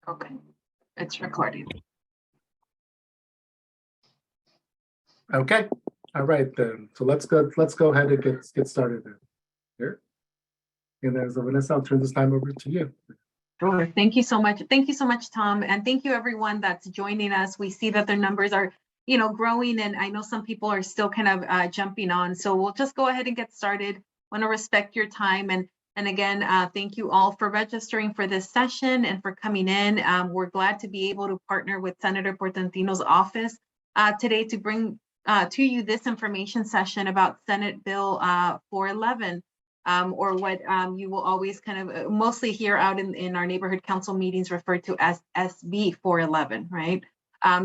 Okay, it's recording. Okay, all right then. So let's go ahead and get started then. Here. And then so Vanessa, I'll turn this time over to you. Sure. Thank you so much. Thank you so much, Tom. And thank you everyone that's joining us. We see that their numbers are, growing, and I know some people are still kind of jumping on. So we'll just go ahead and get started. Want to respect your time. And again, thank you all for registering for this session and for coming in. We're glad to be able to partner with Senator Portantino's office today to bring to you this information session about Senate Bill 411. Or what you will always kind of mostly hear out in our neighborhood council meetings referred to as SB 411, right?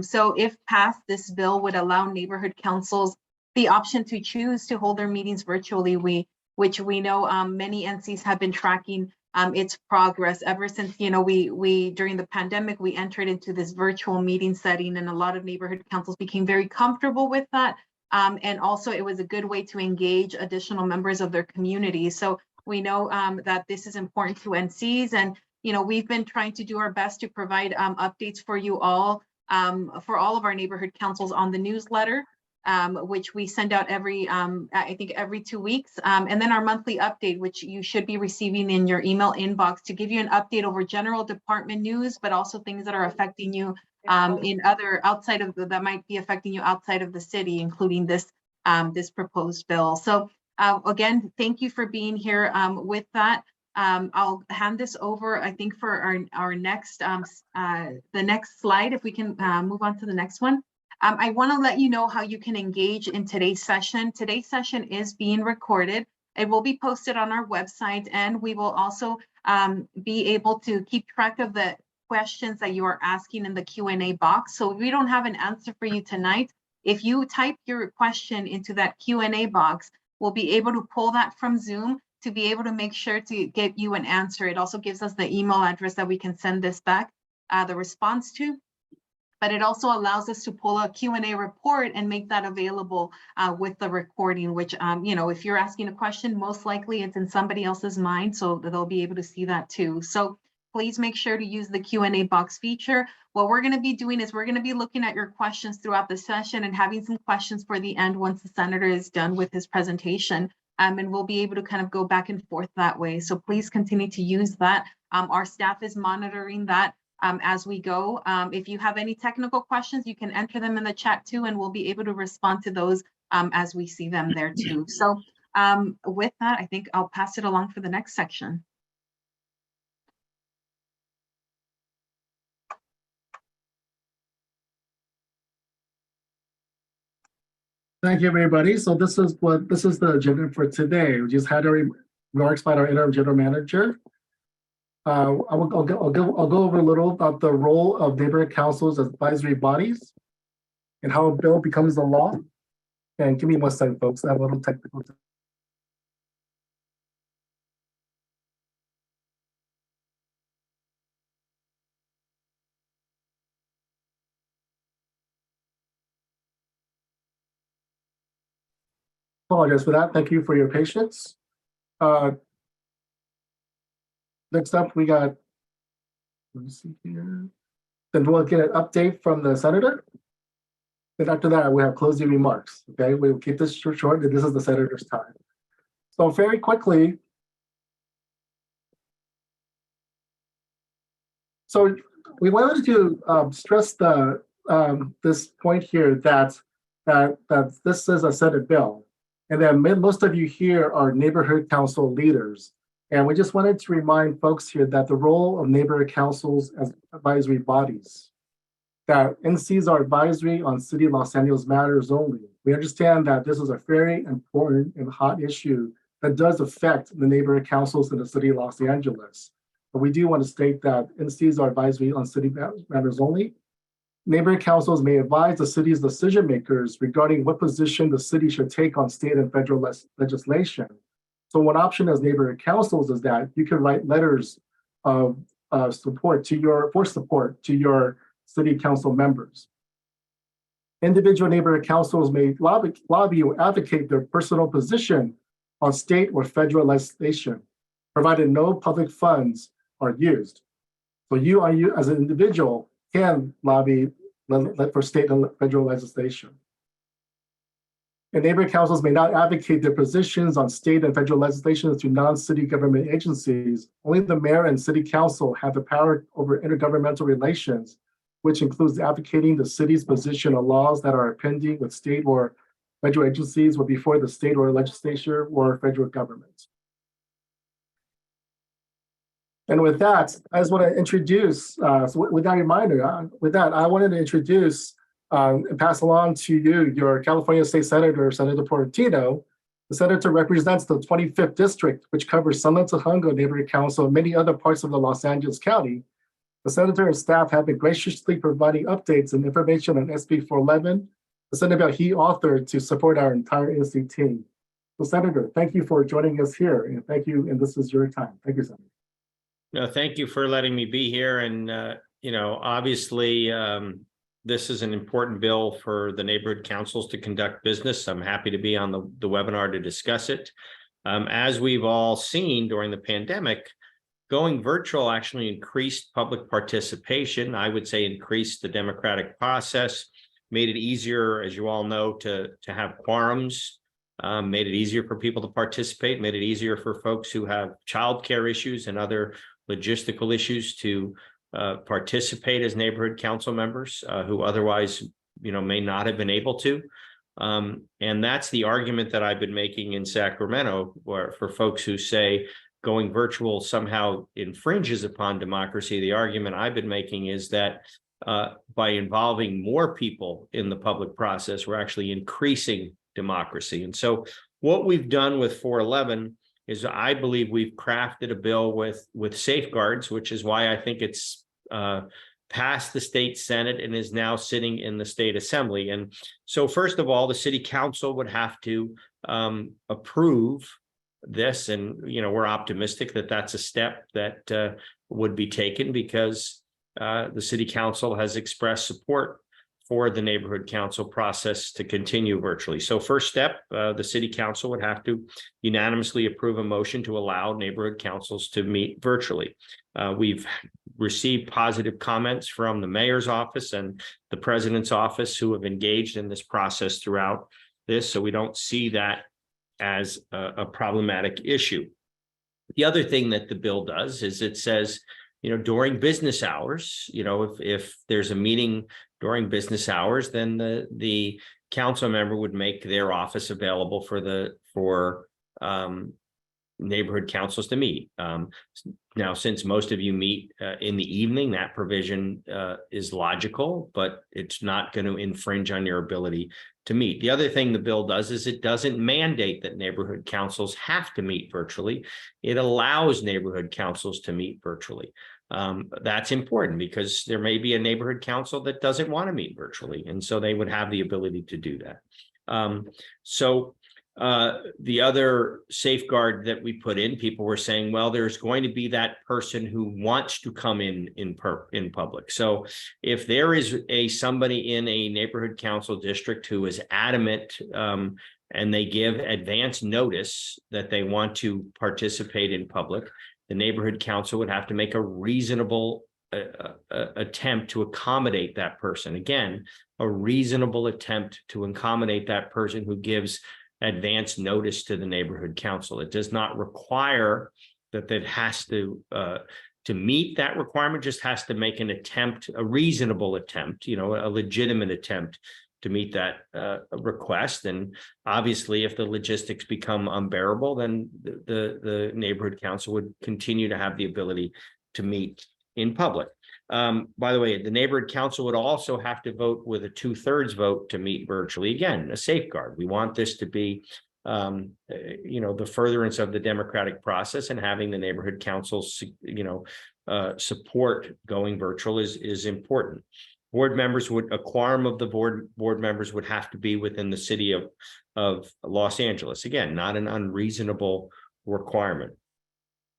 So if passed, this bill would allow neighborhood councils the option to choose to hold their meetings virtually, which we know many NCs have been tracking its progress ever since, we during the pandemic, we entered into this virtual meeting setting, and a lot of neighborhood councils became very comfortable with that. And also it was a good way to engage additional members of their community. So we know that this is important to NCs, and we've been trying to do our best to provide updates for you all, for all of our neighborhood councils on the newsletter, which we send out every, I think every 2 weeks. And then our monthly update, which you should be receiving in your email inbox to give you an update over general department news, but also things that are affecting you in other outside of that might be affecting you outside of the city, including this this proposed bill. So again, thank you for being here. With that, I'll hand this over, I think, for our next the next slide. If we can move on to the next one. I want to let you know how you can engage in today's session. Today's session is being recorded. It will be posted on our website, and we will also be able to keep track of the questions that you are asking in the Q&A box. So if we don't have an answer for you tonight, if you type your question into that Q&A box, we'll be able to pull that from Zoom to be able to make sure to get you an answer. It also gives us the email address that we can send this back, the response to. But it also allows us to pull a Q&A report and make that available with the recording, which, if you're asking a question, most likely it's in somebody else's mind, so that they'll be able to see that too. So please make sure to use the Q&A box feature. What we're going to be doing is we're going to be looking at your questions throughout the session and having some questions for the end once the senator is done with his presentation. And we'll be able to kind of go back and forth that way. So please continue to use that. Our staff is monitoring that as we go. If you have any technical questions, you can enter them in the chat too, and we'll be able to respond to those as we see them there too. So with that, I think I'll pass it along for the next section. Thank you, everybody. So this is the agenda for today. We just had a remarks by our interim general manager. I'll go over a little about the role of neighborhood councils as advisory bodies and how a bill becomes the law. And give me 1 second, folks. I have a little technical. Apologize for that. Thank you for your patience. Next up, we got, let me see here. Then we'll get an update from the senator. Then after that, we have closing remarks. Okay, we'll keep this short, and this is the senator's time. So very quickly. So we wanted to stress the this point here that this is a Senate bill. And then most of you here are neighborhood council leaders. And we just wanted to remind folks here that the role of neighborhood councils as advisory bodies, that NCs are advisory on City of Los Angeles matters only. We understand that this is a very important and hot issue that does affect the neighborhood councils in the City of Los Angeles. But we do want to state that NCs are advisory on city matters only. Neighborhood councils may advise the city's decision makers regarding what position the city should take on state and federal legislation. So one option as neighborhood councils is that you can write letters of support to your city council members. Individual neighborhood councils may lobby or advocate their personal position on state or federal legislation, provided no public funds are used. So you as an individual can lobby for state and federal legislation. And neighborhood councils may not advocate their positions on state and federal legislation to non-city government agencies. Only the mayor and city council have the power over intergovernmental relations, which includes advocating the city's position on laws that are pending with state or federal agencies or before the state or legislature or federal government. And with that, I just want to introduce, with that reminder, I wanted to introduce and pass along to you, your California State Senator, Senator Portantino. The senator represents the 25th District, which covers Sunland Tahunga Neighborhood Council and many other parts of the Los Angeles County. The senator and staff have been graciously providing updates and information on SB411, the Senate bill he authored to support our entire NC team. So Senator, thank you for joining us here, and thank you, and this is your time. Thank you, Senator. No, thank you for letting me be here. And, obviously, this is an important bill for the neighborhood councils to conduct business. I'm happy to be on the webinar to discuss it. As we've all seen during the pandemic, going virtual actually increased public participation. I would say increased the democratic process, made it easier, as you all know, to have quorums, made it easier for people to participate, made it easier for folks who have childcare issues and other logistical issues to participate as neighborhood council members who otherwise, may not have been able to. And that's the argument that I've been making in Sacramento, for folks who say going virtual somehow infringes upon democracy. The argument I've been making is that by involving more people in the public process, we're actually increasing democracy. And so what we've done with 411 is I believe we've crafted a bill with safeguards, which is why I think it's passed the state Senate and is now sitting in the state assembly. And so first of all, the city council would have to approve this. And, we're optimistic that that's a step that would be taken because the city council has expressed support for the neighborhood council process to continue virtually. So first step, the city council would have to unanimously approve a motion to allow neighborhood councils to meet virtually. We've received positive comments from the mayor's office and the president's office who have engaged in this process throughout this. So we don't see that as a problematic issue. The other thing that the bill does is it says, during business hours, if there's a meeting during business hours, then the council member would make their office available for neighborhood councils to meet. Now, since most of you meet in the evening, that provision is logical, but it's not going to infringe on your ability to meet. The other thing the bill does is it doesn't mandate that neighborhood councils have to meet virtually. It allows neighborhood councils to meet virtually. That's important because there may be a neighborhood council that doesn't want to meet virtually, and so they would have the ability to do that. The other safeguard that we put in, people were saying, well, there's going to be that person who wants to come in public. So if there is somebody in a neighborhood council district who is adamant and they give advance notice that they want to participate in public, the neighborhood council would have to make a reasonable attempt to accommodate that person. Again, a reasonable attempt to accommodate that person who gives advance notice to the neighborhood council. It does not require that it has to meet that requirement, just has to make an attempt, a reasonable attempt, a legitimate attempt to meet that request. And obviously, if the logistics become unbearable, then the neighborhood council would continue to have the ability to meet in public. By the way, the neighborhood council would also have to vote with a 2/3 vote to meet virtually. Again, a safeguard. We want this to be, the furtherance of the democratic process, and having the neighborhood councils, support going virtual is important. A quorum of the board members would have to be within the city of Los Angeles. Again, not an unreasonable requirement.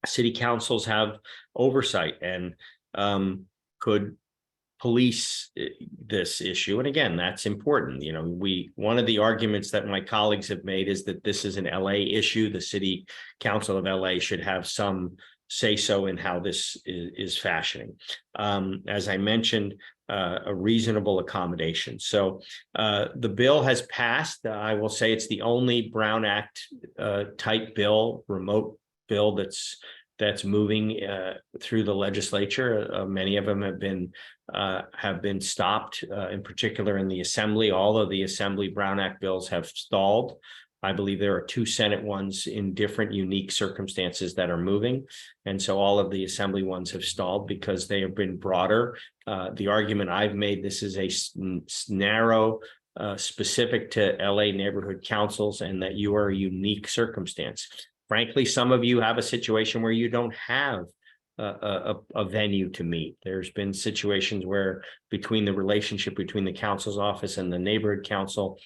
City councils have oversight and could police this issue. And again, that's important. One of the arguments that my colleagues have made is that this is an LA issue. The city council of LA should have some say so in how this is fashioning. As I mentioned, a reasonable accommodation. So the bill has passed. I will say it's the only Brown Act type bill, remote bill that's moving through the legislature. Many of them have been stopped, in particular in the Assembly. All of the Assembly Brown Act bills have stalled. I believe there are 2 Senate ones in different unique circumstances that are moving. And so all of the Assembly ones have stalled because they have been broader. The argument I've made, this is a narrow, specific to LA neighborhood councils, and that you are a unique circumstance. Frankly, some of you have a situation where you don't have a venue to meet. There's been situations where between the relationship between the council's office and the neighborhood council,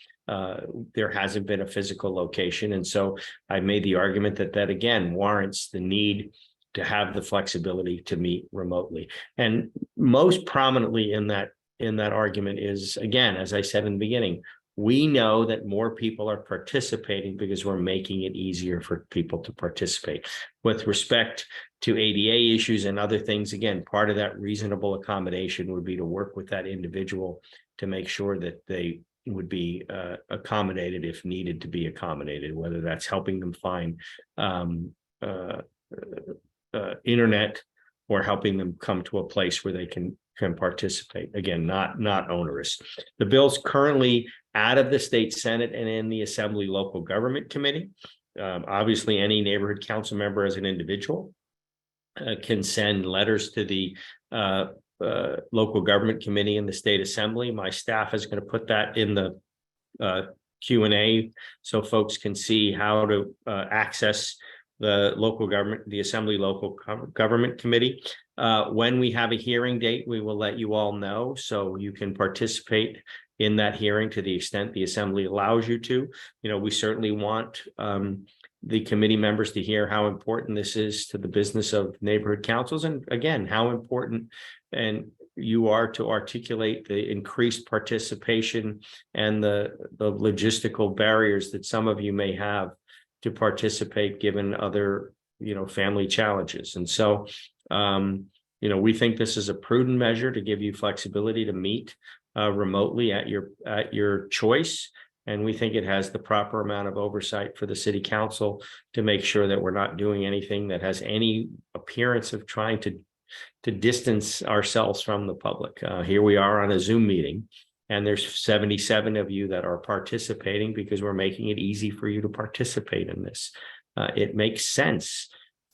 there hasn't been a physical location. And so I made the argument that again warrants the need to have the flexibility to meet remotely. And most prominently in that argument is, again, as I said in the beginning, we know that more people are participating because we're making it easier for people to participate. With respect to ADA issues and other things, again, part of that reasonable accommodation would be to work with that individual to make sure that they would be accommodated if needed to be accommodated, whether that's helping them find internet or helping them come to a place where they can participate. Again, not onerous. The bill's currently out of the state Senate and in the Assembly Local Government Committee. Obviously, any neighborhood council member as an individual can send letters to the Local Government Committee in the State Assembly. My staff is going to put that in the Q&A so folks can see how to access the local government, the Assembly Local Government Committee. When we have a hearing date, we will let you all know so you can participate in that hearing to the extent the Assembly allows you to. You know, we certainly want the committee members to hear how important this is to the business of neighborhood councils, and again, how important and you are to articulate the increased participation and the logistical barriers that some of you may have to participate given other, family challenges. And so, we think this is a prudent measure to give you flexibility to meet remotely at your choice. And we think it has the proper amount of oversight for the city council to make sure that we're not doing anything that has any appearance of trying to distance ourselves from the public. Here we are on a Zoom meeting, and there's 77 of you that are participating because we're making it easy for you to participate in this. It makes sense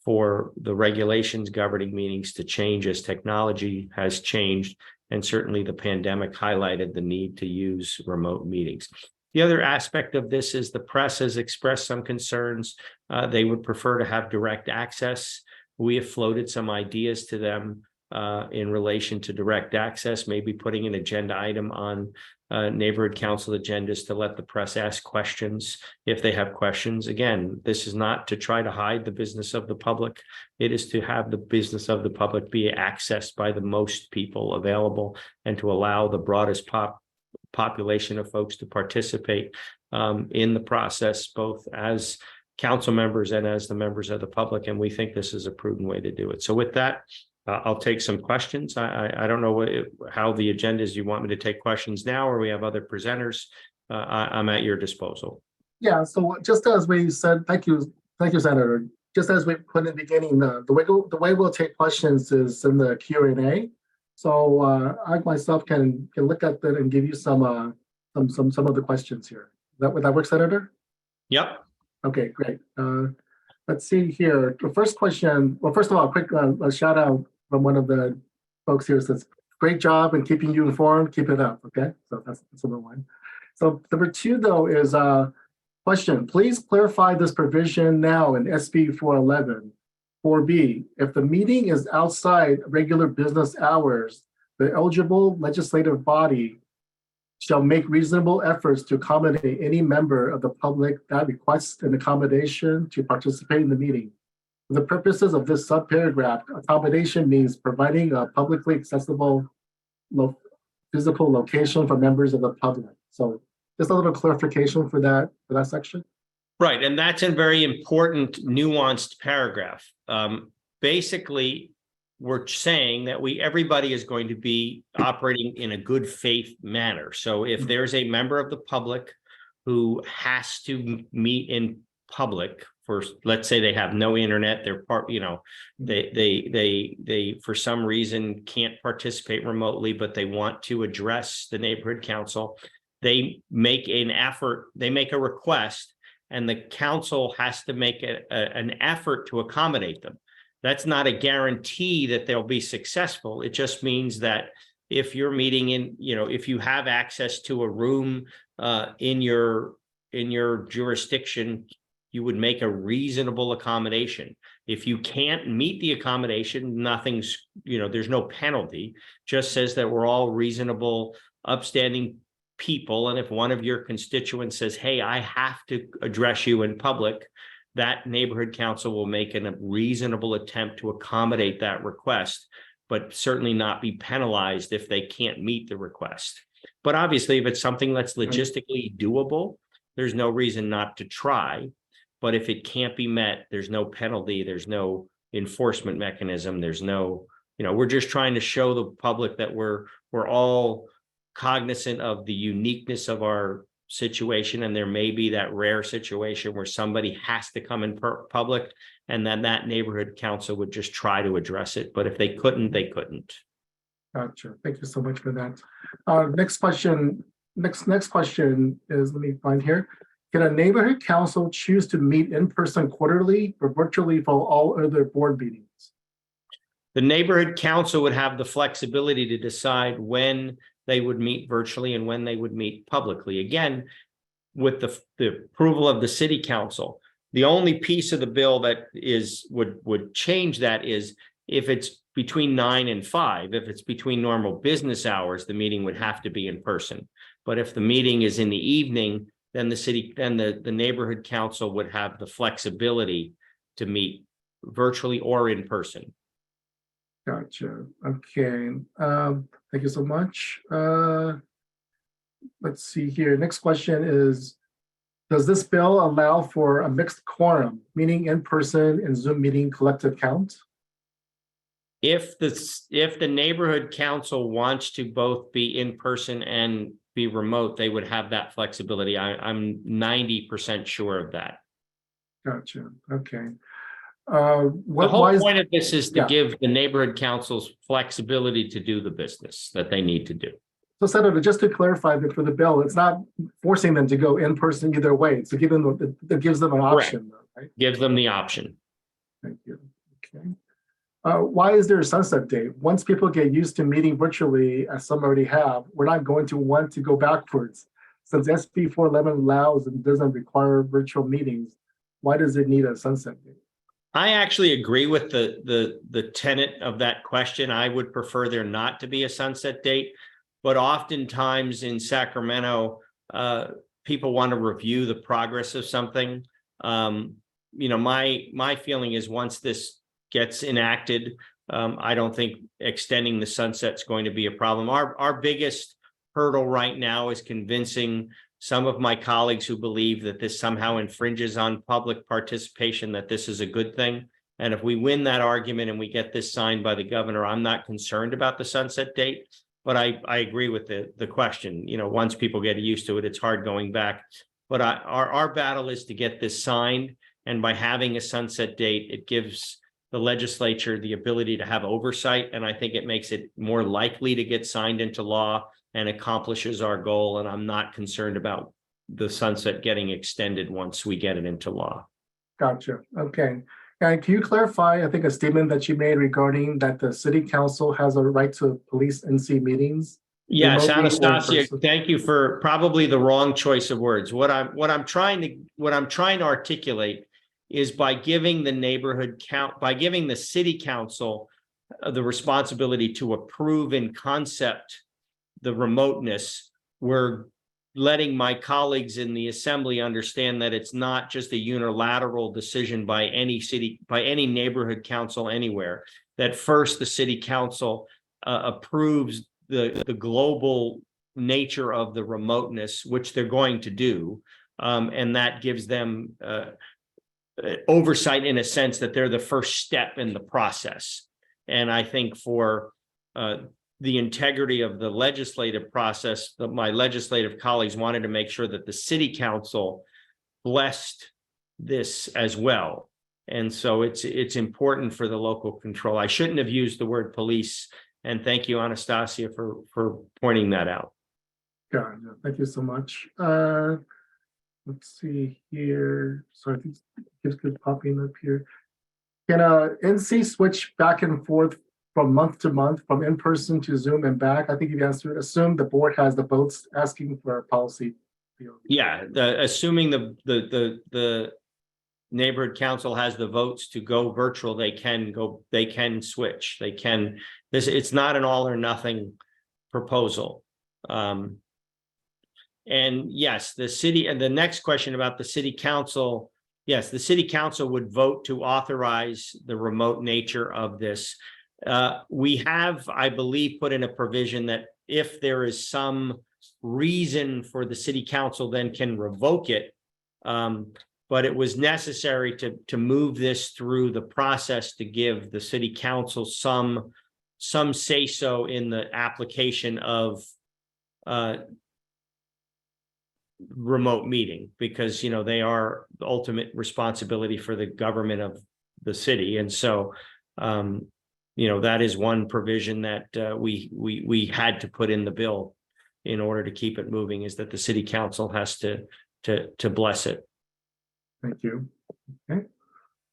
for the regulations governing meetings to change as technology has changed, and certainly the pandemic highlighted the need to use remote meetings. The other aspect of this is the press has expressed some concerns. They would prefer to have direct access. We have floated some ideas to them in relation to direct access, maybe putting an agenda item on neighborhood council agendas to let the press ask questions if they have questions. Again, this is not to try to hide the business of the public. It is to have the business of the public be accessed by the most people available and to allow the broadest population of folks to participate in the process, both as council members and as the members of the public. And we think this is a prudent way to do it. So with that, I'll take some questions. I don't know how the agenda is. You want me to take questions now, or we have other presenters? I'm at your disposal. Yeah, so just as we said, thank you, Senator. Just as we put in the beginning, the way we'll take questions is in the Q&A. So I myself can look at that and give you some of the questions here. Would that work, Senator? Yep. Okay, great. Let's see here. The first question. Well, first of all, a quick shout out from one of the folks here says, "Great job in keeping you informed. Keep it up." Okay, so that's number one. So number two, though, is question. Please clarify this provision now in SB411. 4B, if the meeting is outside regular business hours, the eligible legislative body shall make reasonable efforts to accommodate any member of the public that requests an accommodation to participate in the meeting. For the purposes of this subparagraph, accommodation means providing a publicly accessible physical location for members of the public. So just a little clarification for that section. Right, and that's a very important, nuanced paragraph. basically we're saying that everybody is going to be operating in a good faith manner. So if there's a member of the public who has to meet in public for, let's say they have no internet, they're they for some reason can't participate remotely, but they want to address the neighborhood council, they make an effort, they make a request, and the council has to make an effort to accommodate them. That's not a guarantee that they'll be successful. It just means that if you're meeting in, if you have access to a room in your jurisdiction, you would make a reasonable accommodation. If you can't meet the accommodation, nothing's, there's no penalty. Just says that we're all reasonable, upstanding people. And if one of your constituents says, hey, I have to address you in public, that neighborhood council will make a reasonable attempt to accommodate that request, but certainly not be penalized if they can't meet the request. But obviously, if it's something that's logistically doable, there's no reason not to try. But if it can't be met, there's no penalty, there's no enforcement mechanism, there's no, we're just trying to show the public that we're all cognizant of the uniqueness of our situation, and there may be that rare situation where somebody has to come in public, and then that neighborhood council would just try to address it. But if they couldn't, they couldn't. Gotcha. Thank you so much for that. Next question. Next question is, let me find here. Can a neighborhood council choose to meet in person quarterly or virtually for all other board meetings? The neighborhood council would have the flexibility to decide when they would meet virtually and when they would meet publicly. Again, with the approval of the city council, the only piece of the bill that would change that is if it's between 9 and 5, if it's between normal business hours, the meeting would have to be in person. But if the meeting is in the evening, then the neighborhood council would have the flexibility to meet virtually or in person. Gotcha. Okay. Thank you so much. Let's see here. Next question is, does this bill allow for a mixed quorum, meaning in person and Zoom meeting collective count? If the neighborhood council wants to both be in person and be remote, they would have that flexibility. I'm 90% sure of that. Gotcha. Okay. The whole point of this is to give the neighborhood councils flexibility to do the business that they need to do. So, Senator, just to clarify that for the bill, it's not forcing them to go in person either way. It's giving them, it gives them an option, right? Gives them the option. Thank you. Okay. Why is there a sunset date? Once people get used to meeting virtually, as some already have, we're not going to want to go backwards. Since SB411 allows and doesn't require virtual meetings, why does it need a sunset date? I actually agree with the tenet of that question. I would prefer there not to be a sunset date, but oftentimes in Sacramento, people want to review the progress of something. My feeling is once this gets enacted, I don't think extending the sunset is going to be a problem. Our biggest hurdle right now is convincing some of my colleagues who believe that this somehow infringes on public participation, that this is a good thing. And if we win that argument and we get this signed by the governor, I'm not concerned about the sunset date. But I agree with the question. Once people get used to it, it's hard going back. But our battle is to get this signed. And by having a sunset date, it gives the legislature the ability to have oversight. And I think it makes it more likely to get signed into law and accomplishes our goal. And I'm not concerned about the sunset getting extended once we get it into law. Gotcha. Okay. And can you clarify, I think, a statement that you made regarding that the city council has a right to police NC meetings? Yes, Anastasia, thank you for probably the wrong choice of words. What I'm trying to articulate is by giving the city council the responsibility to approve in concept the remoteness, we're letting my colleagues in the assembly understand that it's not just a unilateral decision by any neighborhood council anywhere, that first the city council approves the global nature of the remoteness, which they're going to do. And that gives them oversight in a sense that they're the first step in the process. And I think for the integrity of the legislative process, that my legislative colleagues wanted to make sure that the city council blessed this as well. And so it's important for the local control. I shouldn't have used the word police. And thank you, Anastasia, for pointing that out. Yeah, thank you so much. Let's see here. Sorry, it keeps popping up here. Can NC switch back and forth from month to month, from in-person to Zoom and back? I think you answered. Assume the board has the votes asking for a policy. Yeah, assuming the neighborhood council has the votes to go virtual, they can switch. They can. It's not an all or nothing proposal. And yes, the city, and the next question about the city council, yes, the city council would vote to authorize the remote nature of this. We have, I believe, put in a provision that if there is some reason for the city council, then can revoke it. But it was necessary to move this through the process to give the city council some say-so in the application of remote meeting, because they are the ultimate responsibility for the government of the city. And so that is one provision that we had to put in the bill in order to keep it moving, is that the city council has to bless it. Thank you. Okay.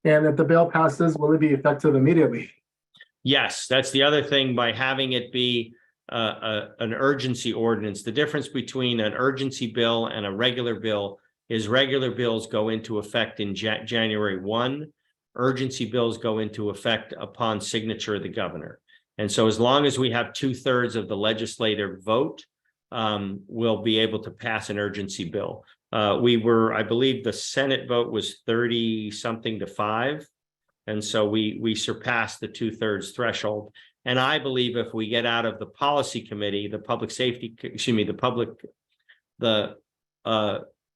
And if the bill passes, will it be effective immediately? Yes, that's the other thing, by having it be an urgency ordinance. The difference between an urgency bill and a regular bill is regular bills go into effect in January 1. Urgency bills go into effect upon signature of the governor. And so as long as we have 2/3 of the legislative vote, we'll be able to pass an urgency bill. I believe the Senate vote was 30-something to 5. And so we surpassed the 2/3 threshold. And I believe if we get out of the policy committee, the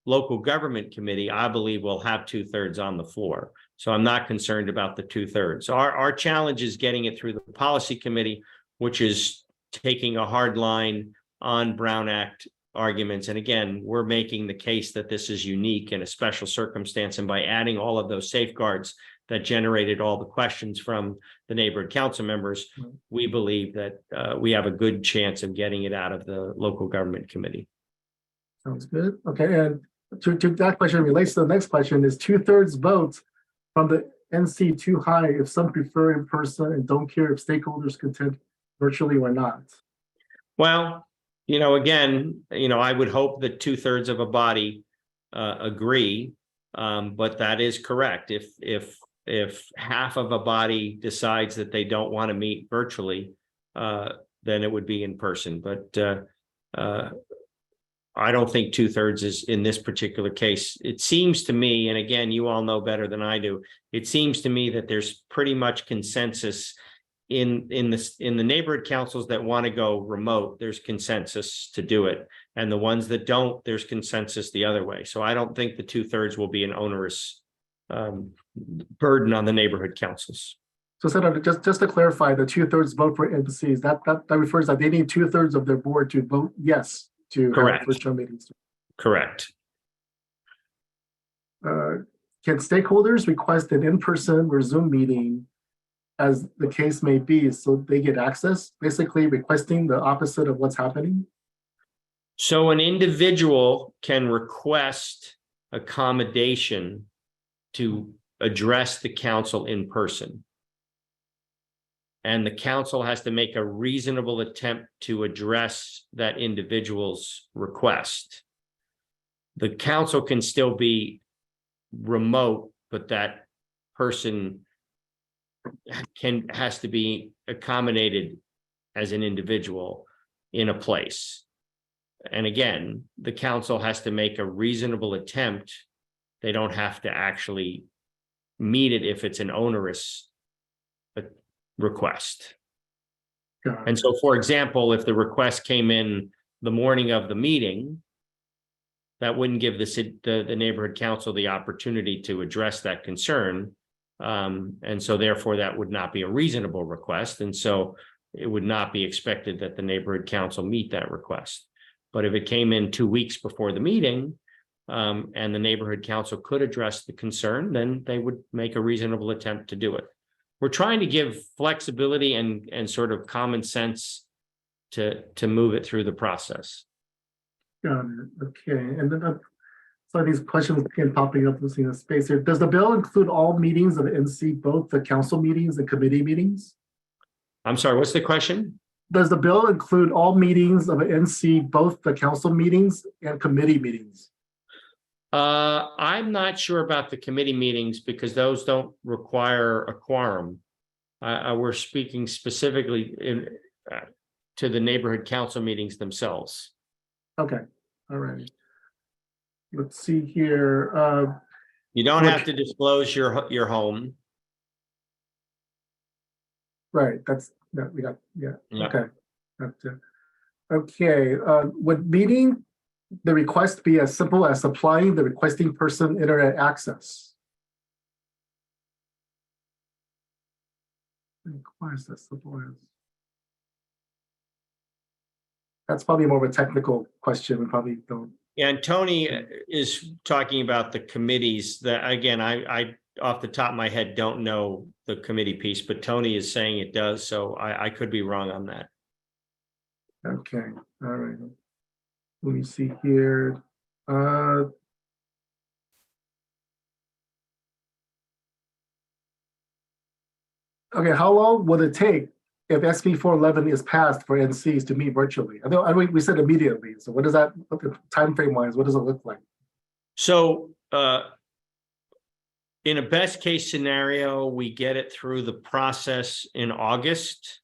local government committee, I believe we'll have 2/3 on the floor. So I'm not concerned about the 2/3. Our challenge is getting it through the policy committee, which is taking a hard line on Brown Act arguments. And again, we're making the case that this is unique and a special circumstance. And by adding all of those safeguards that generated all the questions from the neighborhood council members, we believe that we have a good chance of getting it out of the local government committee. Sounds good. Okay, and to that question relates to the next question: is 2/3 votes from the NC too high if some prefer in person and don't care if stakeholders contend virtually or not? Well, again, I would hope that 2/3 of a body agree, but that is correct. If half of a body decides that they don't want to meet virtually, then it would be in person. But I don't think 2/3 is in this particular case. It seems to me, and again, you all know better than I do, it seems to me that there's pretty much consensus in the neighborhood councils that want to go remote. There's consensus to do it. And the ones that don't, there's consensus the other way. So I don't think the 2/3 will be an onerous burden on the neighborhood councils. So Senator, just to clarify, the 2/3 vote for embassies, that refers that they need 2/3 of their board to vote yes to have virtual meetings. Correct. Can stakeholders request an in-person or Zoom meeting, as the case may be, so they get access, basically requesting the opposite of what's happening? So an individual can request accommodation to address the council in person. And the council has to make a reasonable attempt to address that individual's request. The council can still be remote, but that person has to be accommodated as an individual in a place. And again, the council has to make a reasonable attempt. They don't have to actually meet it if it's an onerous request. And so, for example, if the request came in the morning of the meeting, that wouldn't give the neighborhood council the opportunity to address that concern. And so therefore that would not be a reasonable request. And so it would not be expected that the neighborhood council meet that request. But if it came in 2 weeks before the meeting, and the neighborhood council could address the concern, then they would make a reasonable attempt to do it. We're trying to give flexibility and sort of common sense to move it through the process. Got it. Okay. And then so these questions keep popping up in the space here. Does the bill include all meetings of the NC, both the council meetings and committee meetings? I'm sorry, what's the question? Does the bill include all meetings of the NC, both the council meetings and committee meetings? I'm not sure about the committee meetings because those don't require a quorum. We're speaking specifically to the neighborhood council meetings themselves. Okay, all right. Let's see here. You don't have to disclose your home. Right, that's that we got. Yeah. Yeah. Okay. Gotcha. Okay. Would meeting the request be as simple as supplying the requesting person internet access? Request as simple as. That's probably more of a technical question. We probably don't. Yeah, and Tony is talking about the committees that, again, I off the top of my head don't know the committee piece, but Tony is saying it does, so I could be wrong on that. Okay, all right. Let me see here. Okay, how long will it take if SB411 is passed for NCs to meet virtually? I know we said immediately. So what does that, time frame wise, what does it look like? So in a best case scenario, we get it through the process in August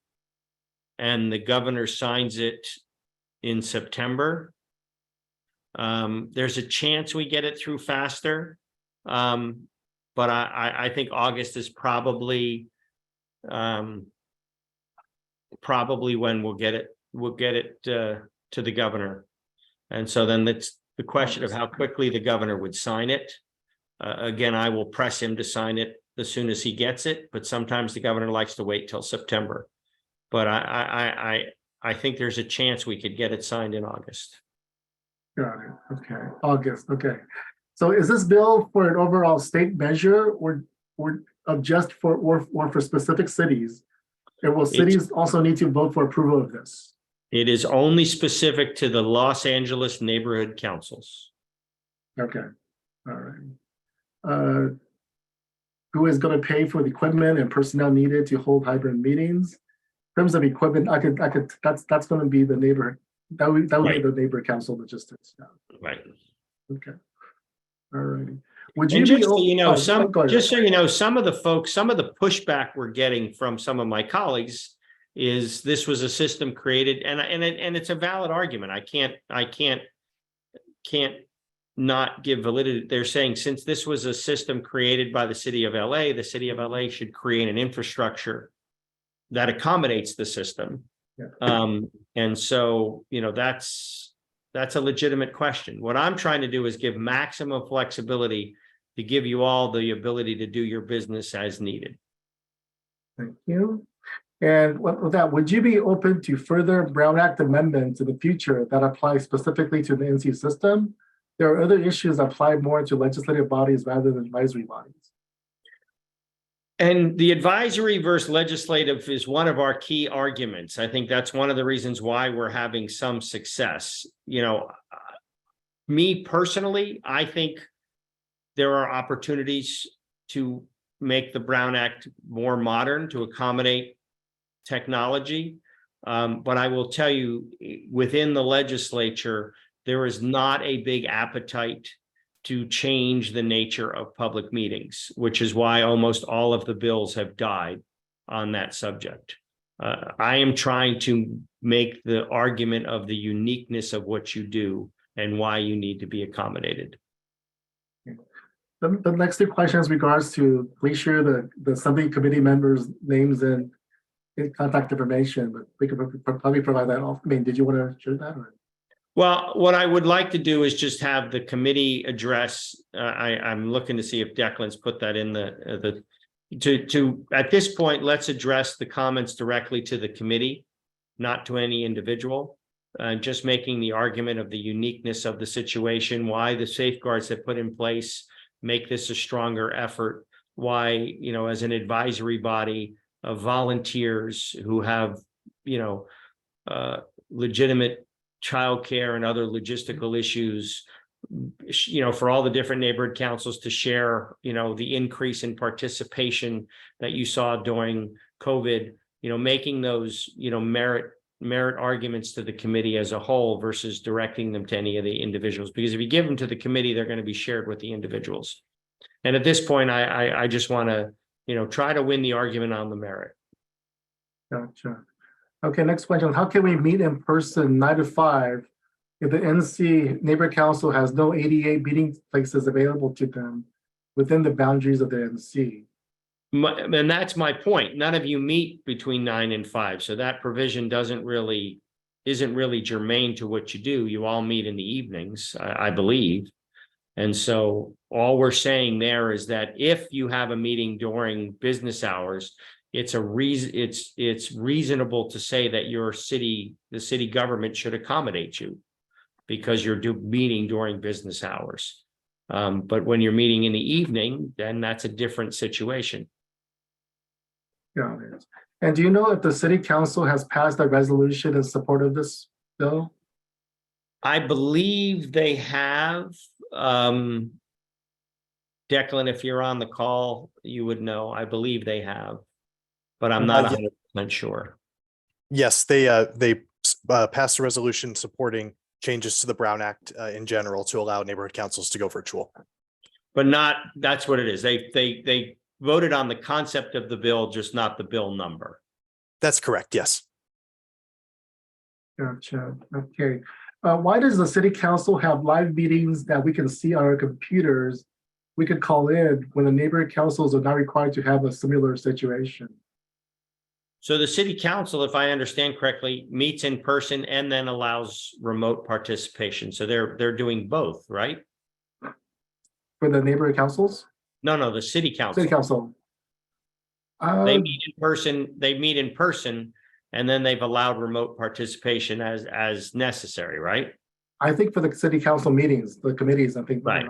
and the governor signs it in September. There's a chance we get it through faster. But I think August is probably when we'll get it to the governor. And so then it's the question of how quickly the governor would sign it. Again, I will press him to sign it as soon as he gets it, but sometimes the governor likes to wait till September. But I think there's a chance we could get it signed in August. Got it. Okay, August. Okay. So is this bill for an overall state measure or just for or for specific cities? And will cities also need to vote for approval of this? It is only specific to the Los Angeles neighborhood councils. Okay. All right. Who is going to pay for the equipment and personnel needed to hold hybrid meetings? In terms of equipment, that's going to be the neighborhood. That would be the neighborhood council logistics. Yeah. Right. Okay. All righty. Would you and just be, so you know, just so you know, some of the folks, some of the pushback we're getting from some of my colleagues is this was a system created, and it's a valid argument. I can't not give validity. They're saying since this was a system created by the city of LA, the city of LA should create an infrastructure that accommodates the system. Yeah. And so, you know, that's a legitimate question. What I'm trying to do is give maximum flexibility to give you all the ability to do your business as needed. Thank you. And with that, would you be open to further Brown Act amendments in the future that apply specifically to the NC system? There are other issues that apply more to legislative bodies rather than advisory bodies. And the advisory versus legislative is one of our key arguments. I think that's one of the reasons why we're having some success. You know, me personally, I think there are opportunities to make the Brown Act more modern to accommodate technology. But I will tell you, within the legislature, there is not a big appetite to change the nature of public meetings, which is why almost all of the bills have died on that subject. I am trying to make the argument of the uniqueness of what you do and why you need to be accommodated. The next two questions regards to please share the subcommittee members' names and contact information, but we could probably provide that off. I mean, did you want to share that? Or? Well, what I would like to do is just have the committee address, I'm looking to see if Declan's put that in at this point, let's address the comments directly to the committee, not to any individual. Just making the argument of the uniqueness of the situation, why the safeguards that put in place make this a stronger effort, why, you know, as an advisory body of volunteers who have, you know, legitimate childcare and other logistical issues, you know, for all the different neighborhood councils to share, you know, the increase in participation that you saw during COVID, you know, making those, you know, merit arguments to the committee as a whole versus directing them to any of the individuals. Because if you give them to the committee, they're going to be shared with the individuals. And at this point, I just want to, you know, try to win the argument on the merit. Gotcha. Okay, next question. How can we meet in person 9 to 5 if the NC Neighborhood Council has no ADA meeting places available to them within the boundaries of the NC? And that's my point. None of you meet between 9 and 5. So that provision isn't really germane to what you do. You all meet in the evenings, I believe. And so all we're saying there is that if you have a meeting during business hours, it's reasonable to say that the city government should accommodate you because you're meeting during business hours. But when you're meeting in the evening, then that's a different situation. Got it. And do you know if the city council has passed a resolution in support of this bill? I believe they have. Declan, if you're on the call, you would know. I believe they have, but I'm not 100% sure. Yes, they passed a resolution supporting changes to the Brown Act in general to allow neighborhood councils to go virtual. But that's what it is. They voted on the concept of the bill, just not the bill number. That's correct, yes. Gotcha. Okay. Why does the city council have live meetings that we can see on our computers? We could call in when the neighborhood councils are not required to have a similar situation. So the city council, if I understand correctly, meets in person and then allows remote participation. So they're doing both, right? For the neighborhood councils? No, the city council. City council. They meet in person, and then they've allowed remote participation as necessary, right? I think for the city council meetings, the committees, I think. Right.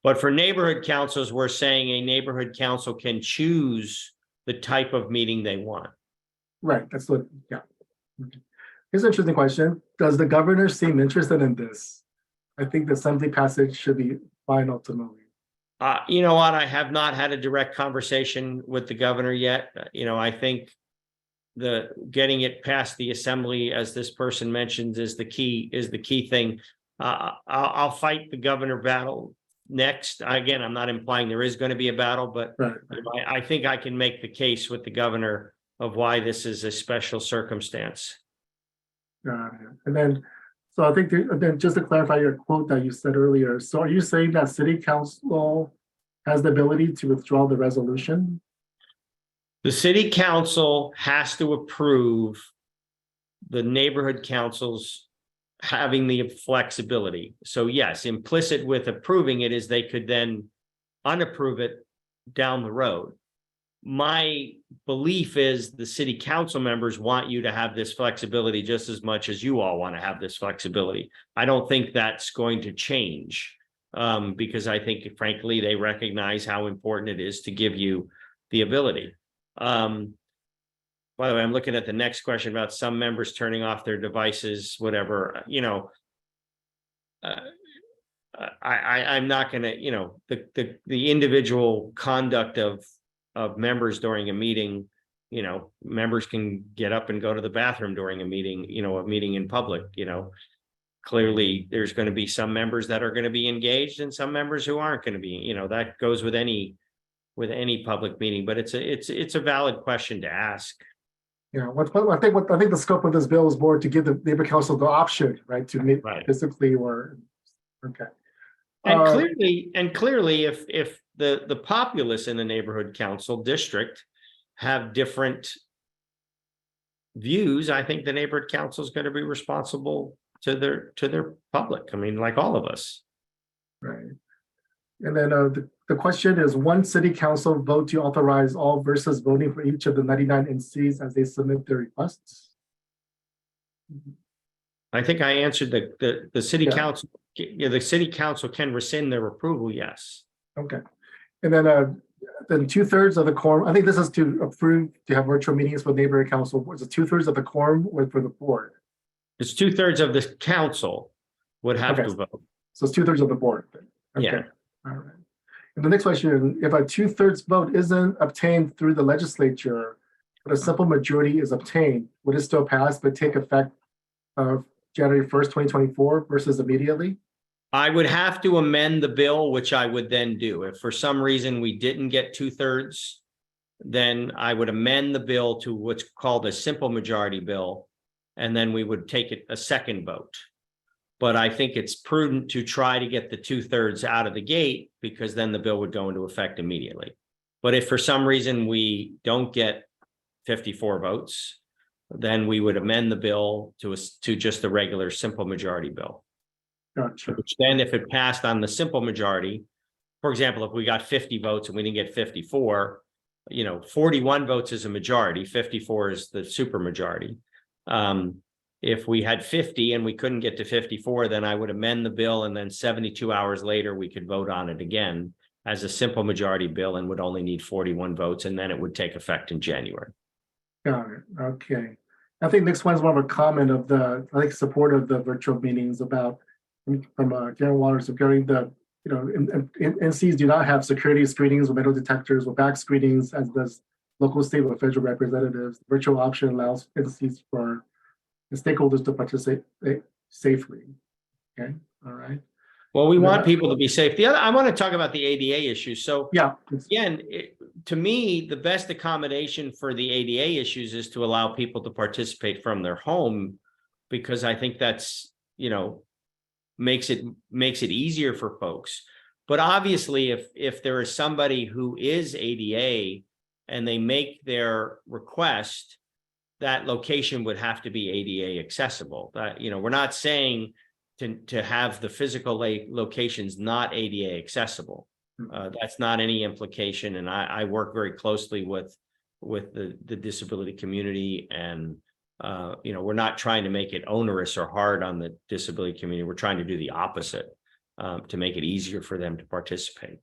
But for neighborhood councils, we're saying a neighborhood council can choose the type of meeting they want. Right, that's what, yeah. Okay. Here's an interesting question. Does the governor seem interested in this? I think the assembly passage should be fine ultimately. You know what? I have not had a direct conversation with the governor yet. You know, I think getting it past the assembly, as this person mentions, is the key thing. I'll fight the governor battle next. Again, I'm not implying there is going to be a battle, but right. I think I can make the case with the governor of why this is a special circumstance. And then, so I think, then just to clarify your quote that you said earlier, so are you saying that city council has the ability to withdraw the resolution? The city council has to approve the neighborhood councils having the flexibility. So yes, implicit with approving it is they could then unapprove it down the road. My belief is the city council members want you to have this flexibility just as much as you all want to have this flexibility. I don't think that's going to change because I think, frankly, they recognize how important it is to give you the ability. By the way, I'm looking at the next question about some members turning off their devices, whatever, you know, I'm not going to, you know, the individual conduct of members during a meeting, you know, members can get up and go to the bathroom during a meeting, you know, a meeting in public, you know, clearly there's going to be some members that are going to be engaged and some members who aren't going to be, you know, that goes with any public meeting, but it's a valid question to ask. Yeah, I think the scope of this bill is more to give the neighbor council the option, right, to meet physically or, okay. And clearly, if the populace in the neighborhood council district have different views, I think the neighborhood council is going to be responsible to their public. I mean, like all of us. Right. And then the question is, one city council vote to authorize all versus voting for each of the 99 NCs as they submit their requests? I think I answered the city Yeah. council. Yeah, the city council can rescind their approval. Yes. Okay. And then 2/3 of the quorum, I think this is to approve to have virtual meetings with neighborhood council. Was it 2/3 of the quorum or for the board? It's 2/3 of the council would have Okay. to vote. So it's 2/3 of the board. Okay. Yeah. All right. And the next question, if a 2/3 vote isn't obtained through the legislature, but a simple majority is obtained, would it still pass but take effect of January 1st, 2024 versus immediately? I would have to amend the bill, which I would then do. If for some reason we didn't get 2/3, then I would amend the bill to what's called a simple majority bill, and then we would take it a second vote. But I think it's prudent to try to get the 2/3 out of the gate, because then the bill would go into effect immediately. But if for some reason we don't get 54 votes, then we would amend the bill to just a regular simple majority bill. Gotcha. Which then, if it passed on the simple majority, for example, if we got 50 votes and we didn't get 54, 41 votes is a majority, 54 is the super majority. If we had 50 and we couldn't get to 54, then I would amend the bill, and then 72 hours later, we could vote on it again as a simple majority bill and would only need 41 votes, and then it would take effect in January. Got it. Okay. I think next one is more of a comment of support of the virtual meetings about from General Waters regarding the, NCs do not have security screenings with metal detectors or back screenings, as does local, state, or federal representatives. The virtual option allows NCs for the stakeholders to participate safely. Okay. All right. Well, we want people to be safe. I want to talk about the ADA issue. So yeah, again, to me, the best accommodation for the ADA issues is to allow people to participate from their home, because I think that's, makes it easier for folks. But obviously, if there is somebody who is ADA and they make their request, that location would have to be ADA accessible. We're not saying to have the physical locations not ADA accessible. That's not any implication. And I work very closely with the disability community, and we're not trying to make it onerous or hard on the disability community. We're trying to do the opposite, to make it easier for them to participate.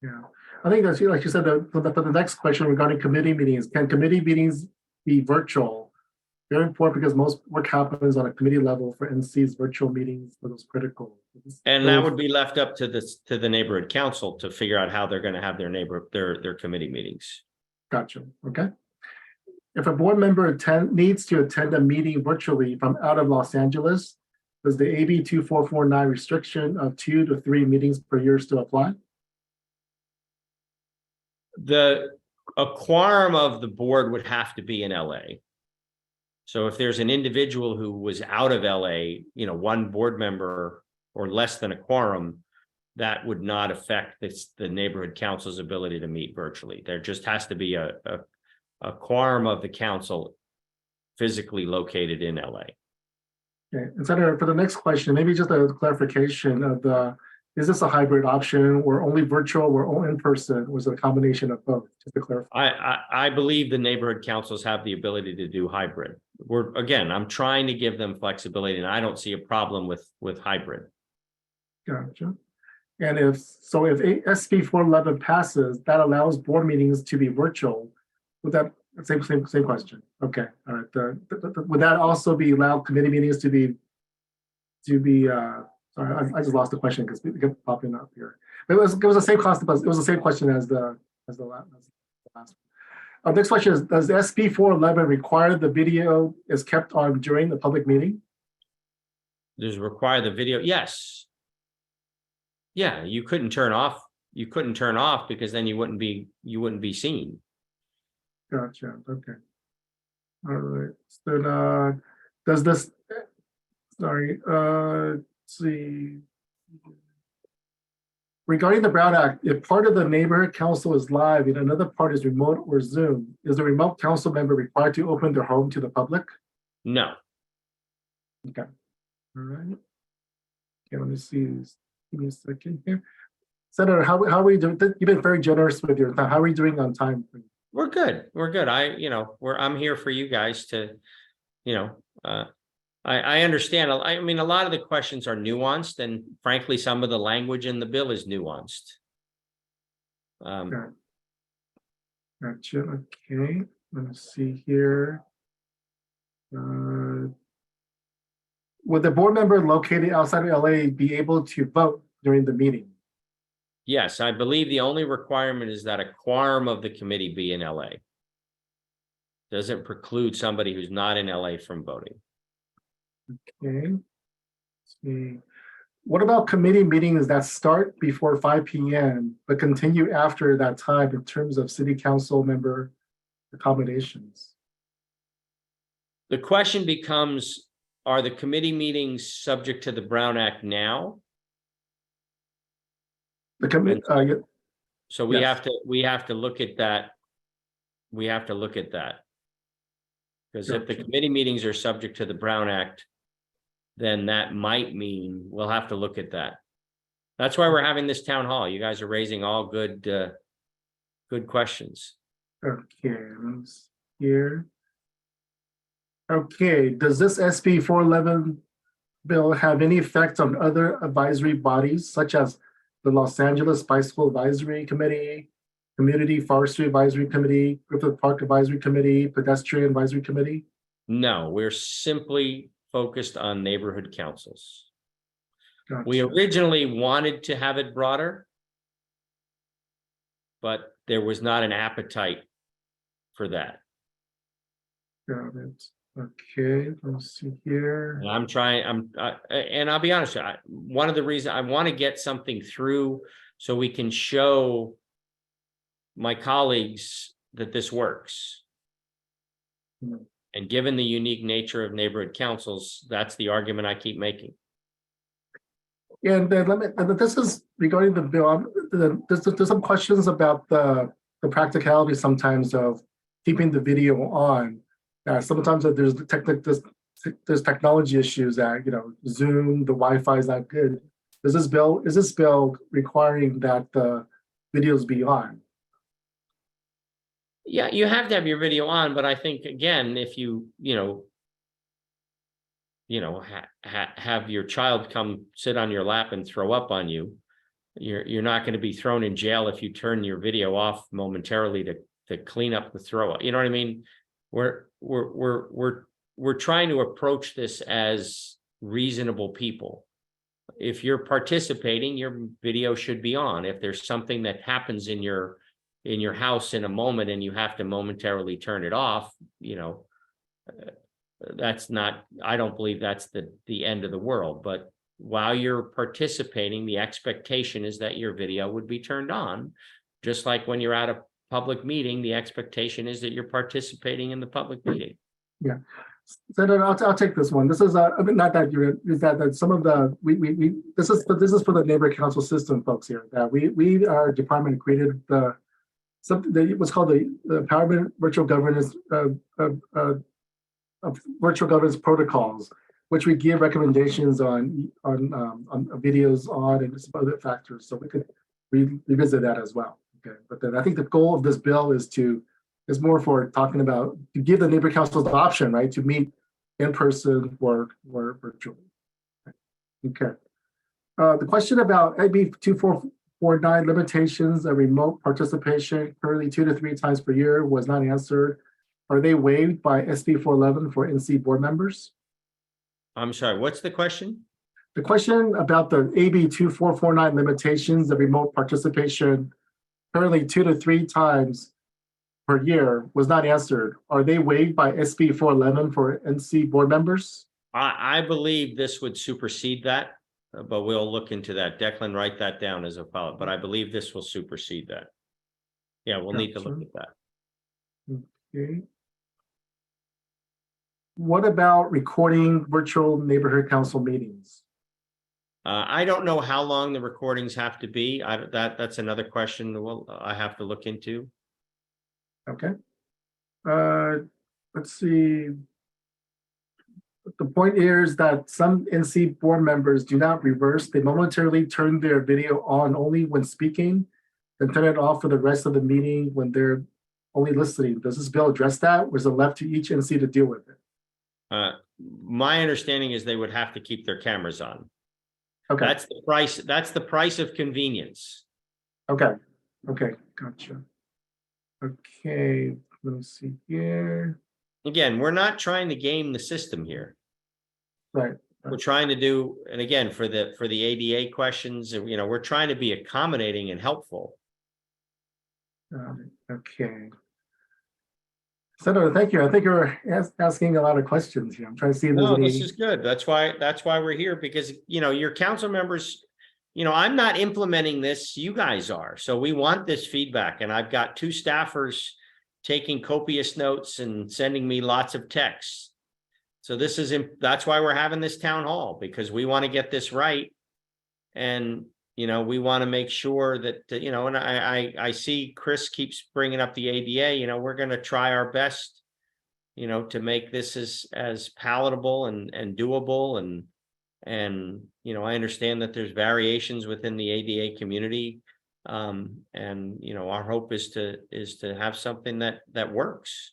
Yeah, I think that's, like you said, for the next question regarding committee meetings, can committee meetings be virtual? Very important, because most work happens on a committee level for NC's virtual meetings for those critical. And that would be left up to the neighborhood council to figure out how they're going to have their committee meetings. Gotcha. Okay. If a board member needs to attend a meeting virtually from out of Los Angeles, does the AB 2449 restriction of 2 to 3 meetings per year still apply? A quorum of the board would have to be in LA. So if there's an individual who was out of LA, one board member or less than a quorum, that would not affect the neighborhood council's ability to meet virtually. There just has to be a quorum of the council physically located in LA. Okay, and Senator, for the next question, maybe just a clarification of is this a hybrid option, or only virtual, or only in person? Was it a combination of both? Just to clarify. I believe the neighborhood councils have the ability to do hybrid. I'm trying to give them flexibility, and I don't see a problem with hybrid. Gotcha. And if SB 411 passes, that allows board meetings to be virtual. Would that same question? Okay, all right. Would that also be allowed committee meetings to be? Sorry, I just lost the question because it kept popping up here. But it was the same cost. It was the same question as the last. Next question is: does SB 411 require the video is kept on during the public meeting? Does it require the video? Yes. Yeah, you couldn't turn off. You couldn't turn off, because then you wouldn't be seen. Gotcha. Okay. All right. So does this? Sorry. Let's see. Regarding the Brown Act, if part of the neighborhood council is live and another part is remote or Zoom, is the remote council member required to open their home to the public? No. Okay. All right. Okay, let me see. Give me a second here. Senator, how are we doing? You've been very generous with your time. How are we doing on time? We're good. We're good. I'm here for you guys to, I understand. I mean, a lot of the questions are nuanced, and frankly, some of the language in the bill is nuanced. Gotcha. Okay. Let me see here. Would the board member located outside of LA be able to vote during the meeting? Yes, I believe the only requirement is that a quorum of the committee be in LA. Doesn't preclude somebody who's not in LA from voting. Okay. Let's see. What about committee meetings that start before 5 p.m. but continue after that time in terms of city council member accommodations? The question becomes, are the committee meetings subject to the Brown Act now? The committee, So we yes. have to look at that. We have to look at that. Because if the Gotcha. committee meetings are subject to the Brown Act, then that might mean we'll have to look at that. That's why we're having this town hall. You guys are raising all good questions. Okay, let's here. Okay, does this SB 411 bill have any effect on other advisory bodies such as the Los Angeles Bicycle Advisory Committee, Community Forestry Advisory Committee, Griffith Park Advisory Committee, Pedestrian Advisory Committee? No, we're simply focused on neighborhood councils. Gotcha. We originally wanted to have it broader, but there was not an appetite for that. Got it. Okay, let's see here. And and I'll be honest, one of the reasons I want to get something through so we can show my colleagues that this works. Hmm. And given the unique nature of neighborhood councils, that's the argument I keep making. And then this is regarding the bill. There's some questions about the practicality sometimes of keeping the video on. Sometimes there's technology issues that, Zoom, the Wi-Fi is not good. Is this bill requiring that the videos be on? Yeah, you have to have your video on, but I think again, if you have your child come sit on your lap and throw up on you, you're not going to be thrown in jail if you turn your video off momentarily to clean up the throw up. You know what I mean? We're trying to approach this as reasonable people. If you're participating, your video should be on. If there's something that happens in your house in a moment and you have to momentarily turn it off, that's not, I don't believe that's the end of the world. But while you're participating, the expectation is that your video would be turned on. Just like when you're at a public meeting, the expectation is that you're participating in the public meeting. Yeah. Senator, I'll take this one. This is not that is that some of the this is for the neighborhood council system folks here, that our department created something that was called the Empowerment Virtual Governance Virtual Governance Protocols, which we give recommendations on videos on and some other factors, so we could revisit that as well. Okay, but then I think the goal of this bill is more for talking about to give the neighborhood councils the option, right, to meet in person or virtually. Okay. The question about AB 2449 limitations of remote participation currently 2 to 3 times per year was not answered. Are they waived by SB 411 for NC board members? I'm sorry, what's the question? The question about the AB 2449 limitations of remote participation currently 2 to 3 times per year was not answered. Are they waived by SB 411 for NC board members? I believe this would supersede that, but we'll look into that. Declan, write that down as a follow-up, but I believe this will supersede that. Yeah, we'll need to look at that. Okay. What about recording virtual neighborhood council meetings? I don't know how long the recordings have to be. That's another question I have to look into. Okay. Let's see. the point here is that some NC board members do not reverse. They momentarily turn their video on only when speaking, then turn it off for the rest of the meeting when they're only listening. Does this bill address that, or is it left to each NC to deal with it? My understanding is they would have to keep their cameras on. Okay, That's the price. That's the price of convenience. okay, gotcha. Okay, let me see here. Again, we're not trying to game the system here. Right, We're trying to do, and again, for the ADA questions, you know, we're trying to be accommodating and helpful. okay. Senator, thank you. I think you're asking a lot of questions here. I'm trying to see if there's No, any. this is good. That's why we're here, because, you know, your council members, you know, I'm not implementing this, you guys are. So we want this feedback, and I've got 2 staffers taking copious notes and sending me lots of texts. So this is, that's why we're having this town hall, because we want to get this right. And, you know, we want to make sure that, you know, and I see Chris keeps bringing up the ADA, you know, we're going to try our best, you know, to make this as palatable and doable. And, you know, I understand that there's variations within the ADA community. And, you know, our hope is to have something that works.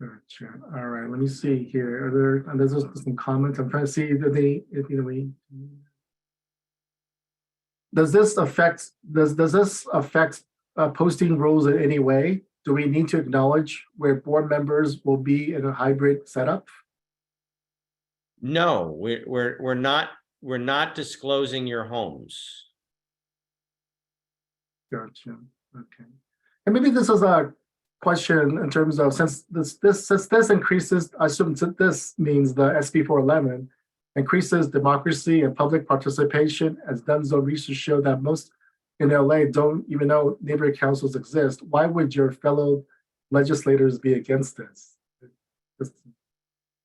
Gotcha. All right, let me see here. Are there, there's some comments. I'm trying to see if you know, does this affect posting rules in any way? Do we need to acknowledge where board members will be in a hybrid setup? No, we're not disclosing your homes. Gotcha. Okay. And maybe this is a question in terms of, since this increases, I assume this means the SB411 increases democracy and public participation, as done so research show that most in LA don't even know neighborhood councils exist. Why would your fellow legislators be against this?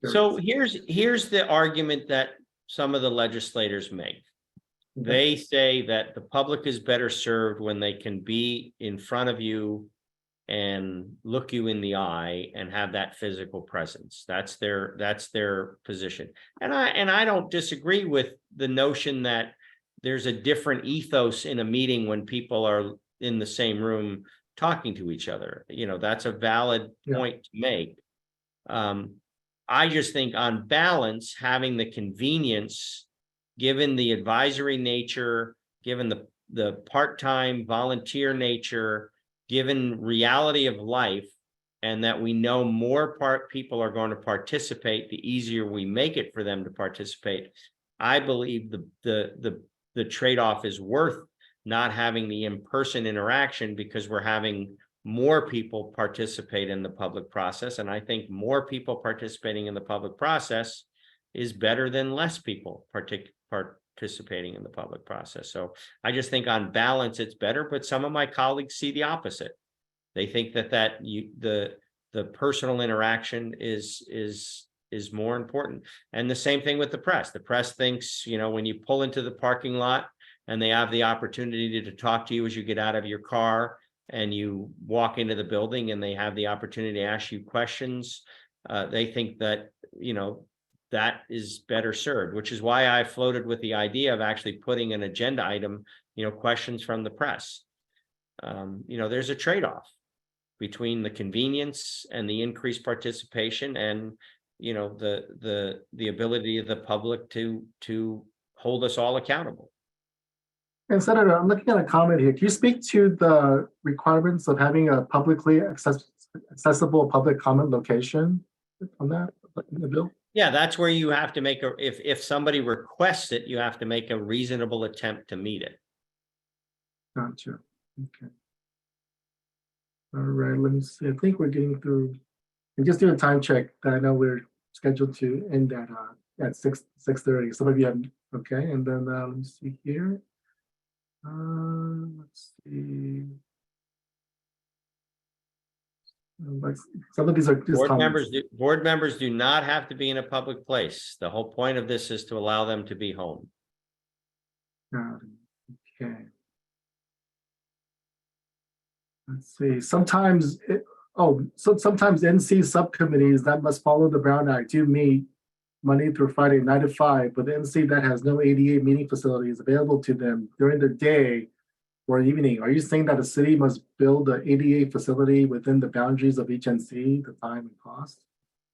So here's the argument that some of the legislators make. They say that the public is better served when they can be in front of you and look you in the eye and have that physical presence. That's their position. And I don't disagree with the notion that there's a different ethos in a meeting when people are in the same room talking to each other. You know, that's a valid point to make. I just think on balance, having the convenience, given the advisory nature, given the part-time volunteer nature, given reality of life, and that we know more people are going to participate, the easier we make it for them to participate. I believe the trade-off is worth not having the in-person interaction, because we're having more people participate in the public process. And I think more people participating in the public process is better than less people participating in the public process. So I just think on balance, it's better, but some of my colleagues see the opposite. They think that the personal interaction is more important. And the same thing with the press. The press thinks, you know, when you pull into the parking lot and they have the opportunity to talk to you as you get out of your car and you walk into the building and they have the opportunity to ask you questions, they think that, you know, that is better served, which is why I floated with the idea of actually putting an agenda item, you know, questions from the press. You know, there's a trade-off between the convenience and the increased participation and, you know, the ability of the public to hold us all accountable. And Senator, I'm looking at a comment here. Can you speak to the requirements of having a publicly accessible public comment location on that in the bill? Yeah, that's where you have to make if somebody requests it, you have to make a reasonable attempt to meet it. Gotcha. Okay. All right, let me see. I think we're getting through. And just do a time check. I know we're scheduled to end at 6:30. Some of you have, okay, and then let me see here. Let's see. Some of these are just board members do not have to be in a public place. The whole point of this is to allow them to be home. Okay. Let's see. Sometimes sometimes NC subcommittees that must follow the Brown Act do meet Monday through Friday, 9 to 5, but the NC that has no ADA meeting facilities available to them during the day or evening, are you saying that the city must build an ADA facility within the boundaries of each NC, the time and cost?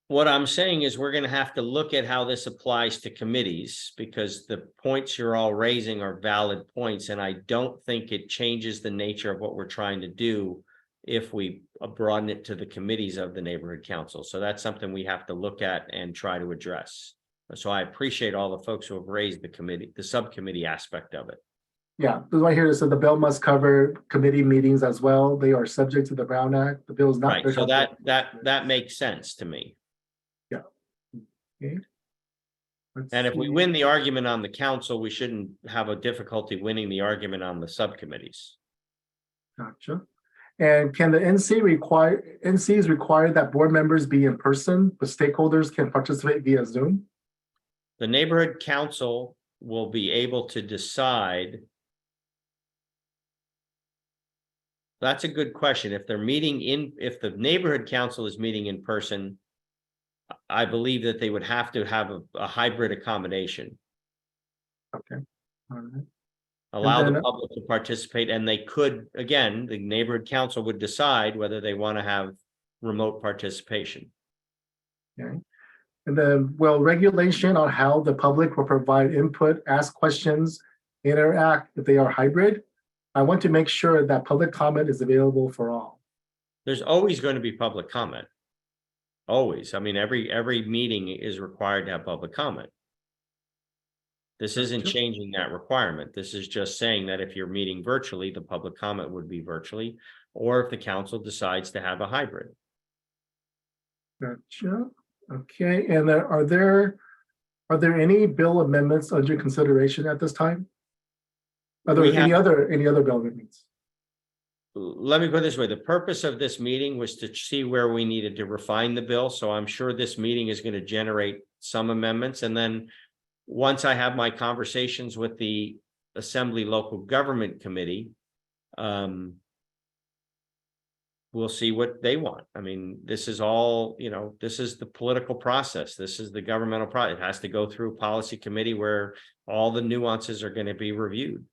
What I'm saying is we're going to have to look at how this applies to committees, because the points you're all raising are valid points. And I don't think it changes the nature of what we're trying to do if we broaden it to the committees of the neighborhood council. So that's something we have to look at and try to address. So I appreciate all the folks who have raised the subcommittee aspect of it. Yeah, this right here says the bill must cover committee meetings as well. They are subject to the Brown Act. The bill is not. Right, so that makes sense to me. Okay. And if we win the argument on the council, we shouldn't have a difficulty winning the argument on the subcommittees. Gotcha. And can the NCs require that board members be in person, but stakeholders can participate via Zoom? The neighborhood council will be able to decide. That's a good question. If if the neighborhood council is meeting in person, I believe that they would have to have a hybrid accommodation. Okay. All right. Allow the public to participate, and they could, again, the neighborhood council would decide whether they want to have remote participation. Okay. And then, well, regulation on how the public will provide input, ask questions, interact if they are hybrid. I want to make sure that public comment is available for all. There's always going to be public comment. Always. I mean, every meeting is required to have public comment. This isn't changing that requirement. This is just saying that if you're meeting virtually, the public comment would be virtually, or if the council decides to have a hybrid. Gotcha. Okay. And are there any bill amendments under consideration at this time? Are there any other bill amendments? Let me put it this way. The purpose of this meeting was to see where we needed to refine the bill. So I'm sure this meeting is going to generate some amendments. And then once I have my conversations with the Assembly Local Government Committee, we'll see what they want. I mean, this is all, this is the political process. This is the governmental process. It has to go through policy committee where all the nuances are going to be reviewed.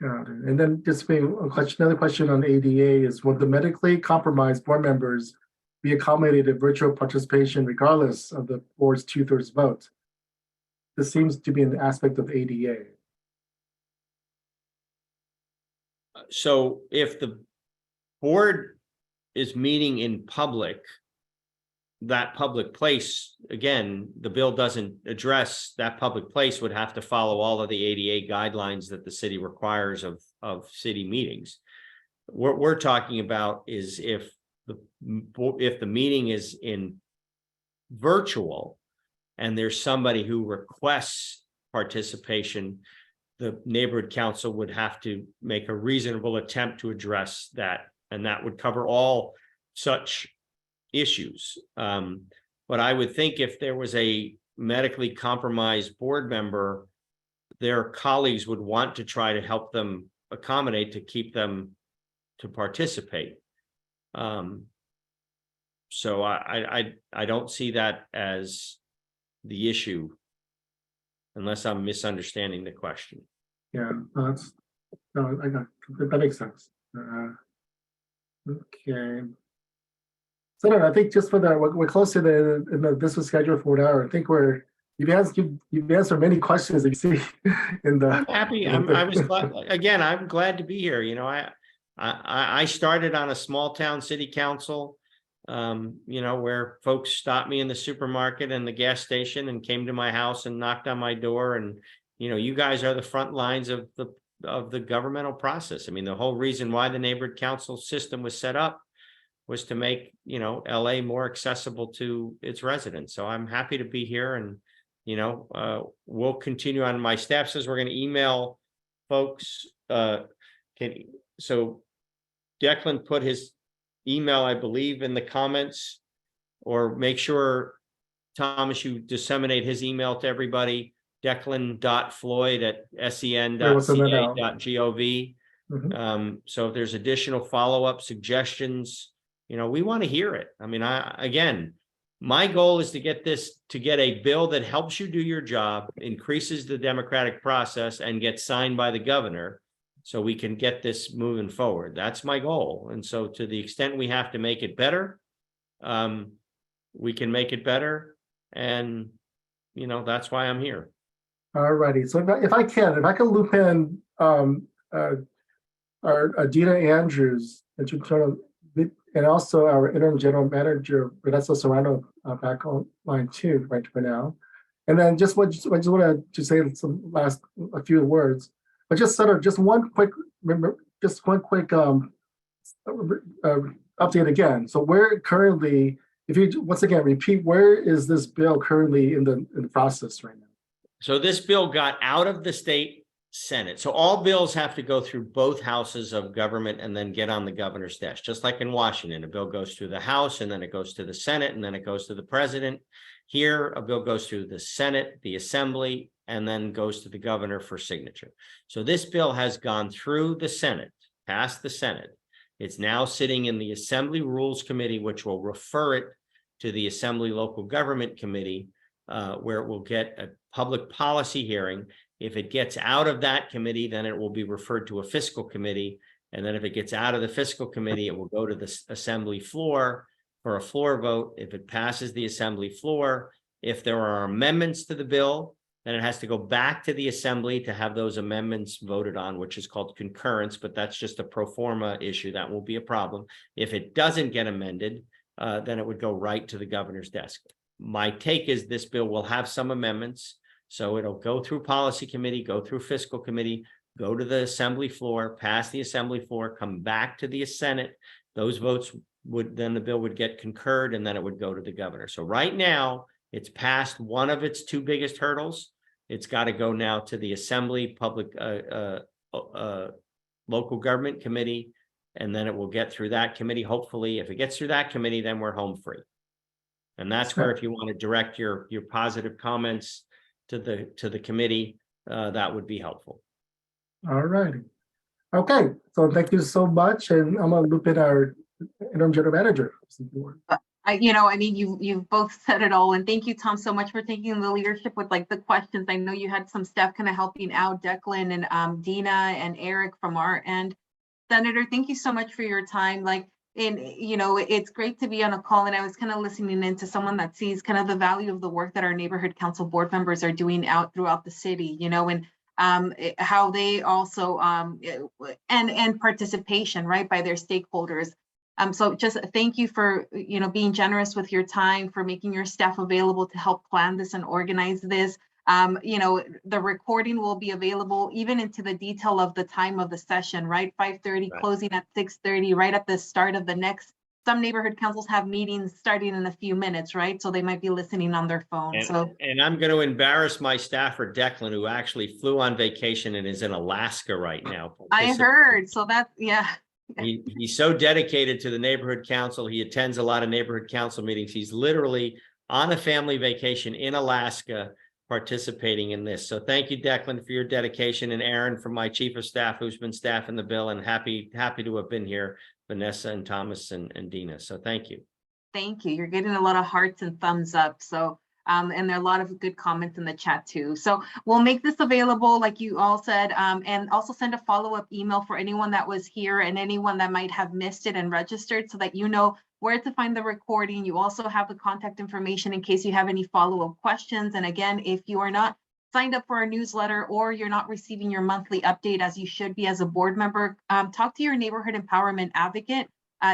Got it. And then just another question on ADA is, will the medically compromised board members be accommodated virtual participation regardless of the board's 2/3 vote? This seems to be an aspect of ADA. So if the board is meeting in public, that public place, again, the bill doesn't address that public place would have to follow all of the ADA guidelines that the city requires of city meetings. What we're talking about is if the meeting is in virtual and there's somebody who requests participation, the neighborhood council would have to make a reasonable attempt to address that, and that would cover all such issues. But I would think if there was a medically compromised board member, their colleagues would want to try to help them accommodate to keep them to participate. So I don't see that as the issue, unless I'm misunderstanding the question. Yeah, I got that makes sense. Okay. Senator, I think just for we're close to this was scheduled for an hour. I think you've answered many questions that you see in the. I'm happy. I was glad, again, I'm glad to be here. I started on a small town city council, where folks stopped me in the supermarket and the gas station and came to my house and knocked on my door. And, you guys are the front lines of the governmental process. I mean, the whole reason why the neighborhood council system was set up was to make, LA more accessible to its residents. So I'm happy to be here, and, we'll continue on. My staff says we're going to email folks. So Declan put his email, I believe, in the comments, or make sure, Thomas, you disseminate his email to everybody, declan.floyd@sen.ca.gov. So if there's additional follow-up suggestions, we want to hear it. I mean, again, My goal is to get a bill that helps you do your job, increases the democratic process, and gets signed by the governor so we can get this moving forward. That's my goal. And so to the extent we have to make it better, we can make it better. And, you know, that's why I'm here. All righty. So if I can loop in our Dina Andrews, and also our interim general manager, Vanessa Serrano, back online too, right for now. And then I just wanted to say a few words, but just sort of one quick update again. So where currently, if you once again repeat, where is this bill currently in the process right now? So this bill got out of the state Senate. So all bills have to go through both houses of government and then get on the governor's desk. Just like in Washington, a bill goes through the House and then it goes to the Senate and then it goes to the president. Here, a bill goes through the Senate, the Assembly, and then goes to the governor for signature. So this bill has gone through the Senate, past the Senate. It's now sitting in the Assembly Rules Committee, which will refer it to the Assembly Local Government Committee, where it will get a public policy hearing. If it gets out of that committee, then it will be referred to a fiscal committee. And then if it gets out of the fiscal committee, it will go to the assembly floor for a floor vote. If it passes the assembly floor, if there are amendments to the bill, then it has to go back to the assembly to have those amendments voted on, which is called concurrence, but that's just a pro forma issue. That won't be a problem. If it doesn't get amended, then it would go right to the governor's desk. My take is this bill will have some amendments. So it'll go through policy committee, go through fiscal committee, go to the assembly floor, pass the assembly floor, come back to the Senate. Those votes then the bill would get concurred and then it would go to the governor. So right now it's past one of its two biggest hurdles. It's got to go now to the Assembly Local Government Committee, and then it will get through that committee. Hopefully, if it gets through that committee, then we're home free. And that's where, if you want to direct your positive comments to the committee, that would be helpful. All righty. Okay, so thank you so much, and I'm gonna loop in our interim general manager. You've both said it all, and thank you, Tom, so much for taking the leadership with like the questions. I know you had some staff kind of helping out, Declan and Dina and Eric from our end. Senator, thank you so much for your time. It's great to be on a call, and I was kind of listening into someone that sees kind of the value of the work that our neighborhood council board members are doing out throughout the city, and how they also and participation, right, by their stakeholders. So just thank you for being generous with your time, for making your staff available to help plan this and organize this. The recording will be available even into the detail of the time of the session, right? 5:30, right. Closing at 6:30, right at the start of the next. Some neighborhood councils have meetings starting in a few minutes, right? So they might be listening on their phone. And I'm going to embarrass my staffer, Declan, who actually flew on vacation and is in Alaska right now. I heard. So that's, yeah. He's so dedicated to the neighborhood council. He attends a lot of neighborhood council meetings. He's literally on a family vacation in Alaska participating in this. So thank you, Declan, for your dedication, and Aaron from my chief of staff who's been staffing the bill, and happy to have been here, Vanessa and Thomas and Dina. So thank you. Thank you. You're getting a lot of hearts and thumbs up. So and there are a lot of good comments in the chat too. So we'll make this available, like you all said, and also send a follow-up email for anyone that was here and anyone that might have missed it and registered, so that you know where to find the recording. You also have the contact information in case you have any follow-up questions. And again, if you are not signed up for our newsletter or you're not receiving your monthly update as you should be as a board member, talk to your neighborhood empowerment advocate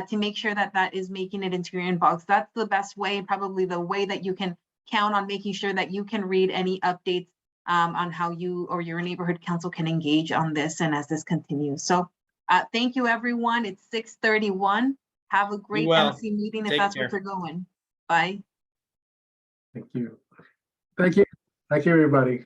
to make sure that that is making it into your inbox. That's the best way, probably the way that you can count on making sure that you can read any updates on how you or your neighborhood council can engage on this and as this continues. So thank you, everyone. It's 6:31. Have a great MC meeting if that's where you're going. Bye. Thank you. Thank you. Thank you, everybody.